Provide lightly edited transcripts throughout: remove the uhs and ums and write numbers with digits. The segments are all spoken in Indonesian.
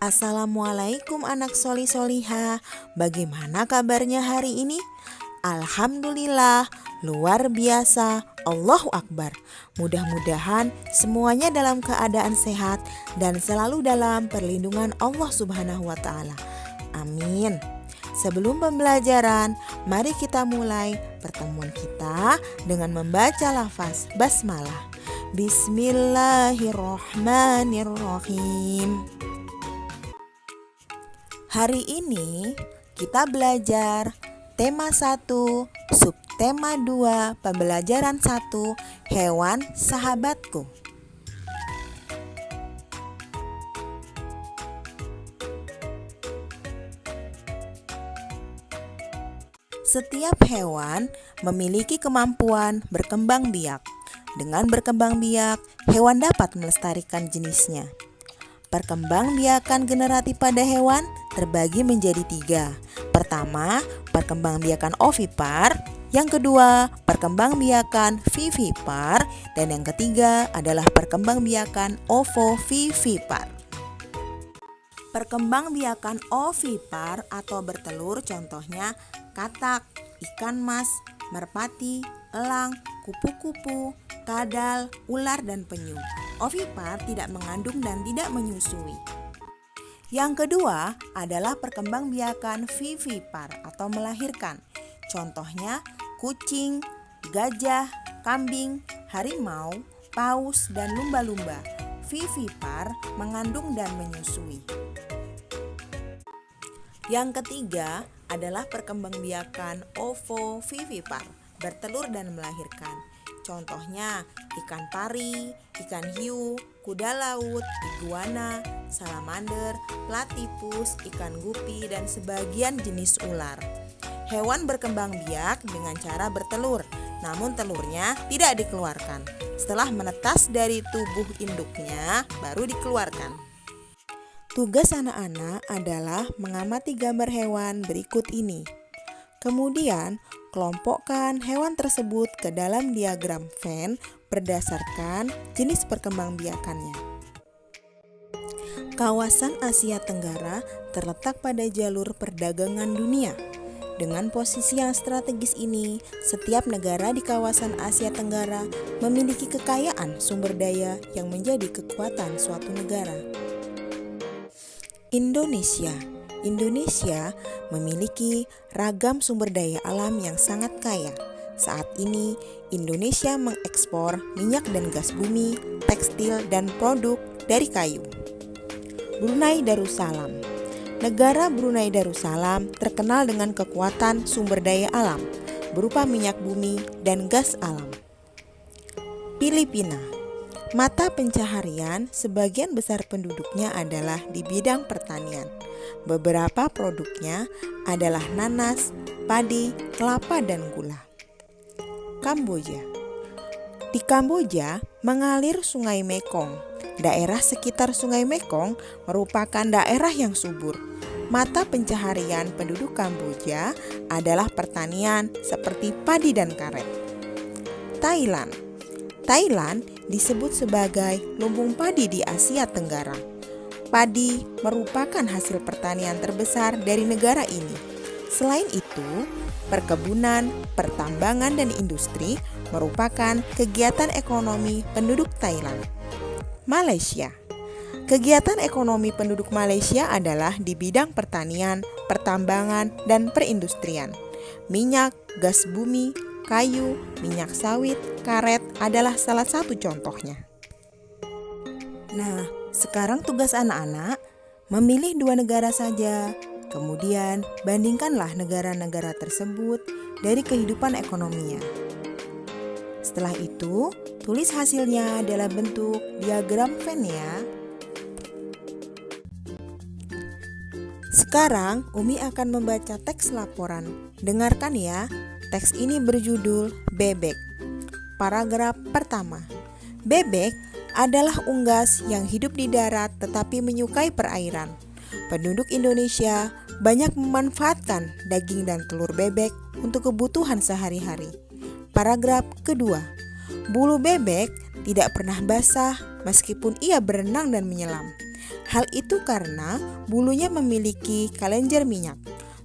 Assalamualaikum anak soli-soliha. Bagaimana kabarnya hari ini? Alhamdulillah, luar biasa. Allahu Akbar. Mudah-mudahan semuanya dalam keadaan sehat dan selalu dalam perlindungan Allah Subhanahu wa Ta'ala. Amin. Sebelum pembelajaran, mari kita mulai pertemuan kita dengan membaca lafaz basmalah. Bismillahirrahmanirrahim. Hari ini kita belajar tema 1, subtema 2, pembelajaran 1, hewan sahabatku. Setiap hewan memiliki kemampuan berkembang biak. Dengan berkembang biak, hewan dapat melestarikan jenisnya. Perkembangbiakan generatif pada hewan terbagi menjadi 3. Pertama, perkembangbiakan ovipar. Yang kedua, perkembangbiakan vivipar. Dan yang ketiga adalah perkembangbiakan ovovivipar. Perkembangbiakan ovipar atau bertelur contohnya katak, ikan mas, merpati, elang, kupu-kupu, kadal, ular, dan penyu. Ovipar tidak mengandung dan tidak menyusui. Yang kedua adalah perkembangbiakan vivipar atau melahirkan. Contohnya kucing, gajah, kambing, harimau, paus, dan lumba-lumba. Vivipar mengandung dan menyusui. Yang ketiga adalah perkembangbiakan ovovivipar, bertelur dan melahirkan. Contohnya ikan pari, ikan hiu, kuda laut, iguana, salamander, platypus, ikan gupi, dan sebagian jenis ular. Hewan berkembang biak dengan cara bertelur, namun telurnya tidak dikeluarkan. Setelah menetas dari tubuh induknya, baru dikeluarkan. Tugas anak-anak adalah mengamati gambar hewan berikut ini. Kemudian, kelompokkan hewan tersebut ke dalam diagram Venn berdasarkan jenis perkembangbiakannya. Kawasan Asia Tenggara terletak pada jalur perdagangan dunia. Dengan posisi yang strategis ini, setiap negara di kawasan Asia Tenggara memiliki kekayaan sumber daya yang menjadi kekuatan suatu negara. Indonesia memiliki ragam sumber daya alam yang sangat kaya. Saat ini, Indonesia mengekspor minyak dan gas bumi, tekstil, dan produk dari kayu. Brunei Darussalam. Negara Brunei Darussalam terkenal dengan kekuatan sumber daya alam berupa minyak bumi dan gas alam. Filipina. Mata pencaharian sebagian besar penduduknya adalah di bidang pertanian. Beberapa produknya adalah nanas, padi, kelapa, dan gula. Kamboja. Di Kamboja mengalir Sungai Mekong. Daerah sekitar Sungai Mekong merupakan daerah yang subur. Mata pencaharian penduduk Kamboja adalah pertanian seperti padi dan karet. Thailand disebut sebagai lumbung padi di Asia Tenggara. Padi merupakan hasil pertanian terbesar dari negara ini. Selain itu, perkebunan, pertambangan, dan industri merupakan kegiatan ekonomi penduduk Thailand. Malaysia. Kegiatan ekonomi penduduk Malaysia adalah di bidang pertanian, pertambangan, dan perindustrian. Minyak, gas bumi, kayu, minyak sawit, karet adalah salah satu contohnya. Nah, sekarang tugas anak-anak memilih 2 negara saja. Kemudian bandingkanlah negara-negara tersebut dari kehidupan ekonominya. Setelah itu, tulis hasilnya dalam bentuk diagram Venn ya. Sekarang Umi akan membaca teks laporan. Dengarkan ya. Teks ini berjudul Bebek. Paragraf pertama. Bebek adalah unggas yang hidup di darat tetapi menyukai perairan. Penduduk Indonesia banyak memanfaatkan daging dan telur bebek untuk kebutuhan sehari-hari. Paragraf kedua. Bulu bebek tidak pernah basah meskipun ia berenang dan menyelam. Hal itu karena bulunya memiliki kelenjar minyak.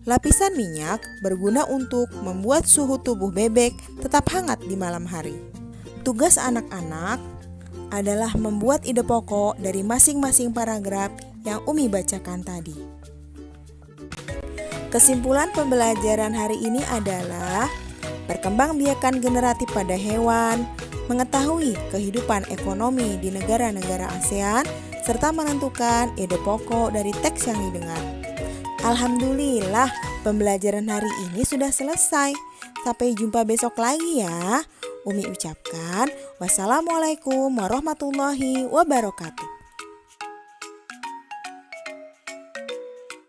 Lapisan minyak berguna untuk membuat suhu tubuh bebek tetap hangat di malam hari. Tugas anak-anak adalah membuat ide pokok dari masing-masing paragraf yang Umi bacakan tadi. Kesimpulan pembelajaran hari ini adalah perkembangbiakan generatif pada hewan, mengetahui kehidupan ekonomi di negara-negara ASEAN, serta menentukan ide pokok dari teks yang didengar. Alhamdulillah, pembelajaran hari ini sudah selesai. Sampai jumpa besok lagi ya. Umi ucapkan wassalamualaikum warahmatullahi wabarakatuh.